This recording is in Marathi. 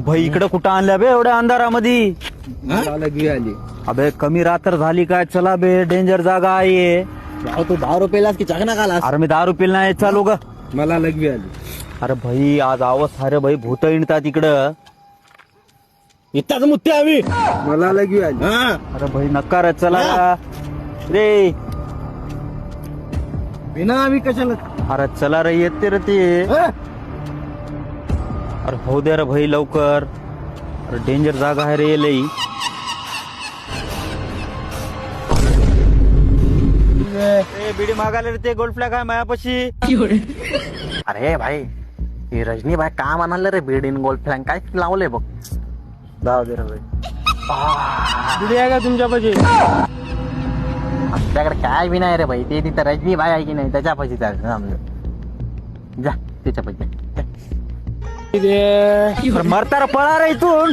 भाई इकडे कुठं आणल्या बे एवढ्या अंधारामध्ये? मला लघवी आली. अबे कमी रात्र झाली काय? चला बे, डेंजर जागा आहे. भाऊ तू 10 रुपयालाच की चकना कालास. अरे मी दारू पिल नाही चालू ग. मला लघवी आली. अरे भाई आज आवाज सारे भाई भूत येतात इकडं. इथंच मुत्ते हवी. मला लघवी आली. अरे भाई नका रे, चला रे. बिना आम्ही कशाला. अरे चला रे, येते रे ते. अरे हो दे रे भाई लवकर. अरे डेंजर जागा आहे रे लई. बिडी मागायला रे ते गोल्ड फ्लॅग आहे मायापाशी. अरे भाई हे रजनी भाई का म्हणाले रे बीडीन गोल्ड फ्लॅग काय लावले बघ. जाऊ दे रे भाई. बिडी आहे का तुमच्यापाशी? आपल्याकडे काय बी नाही रे भाई. ते तिथं रजनी भाई आहे की नाही त्याच्या पैसे जा त्याच्या पैसे. मरता रे, पळा रे इथून.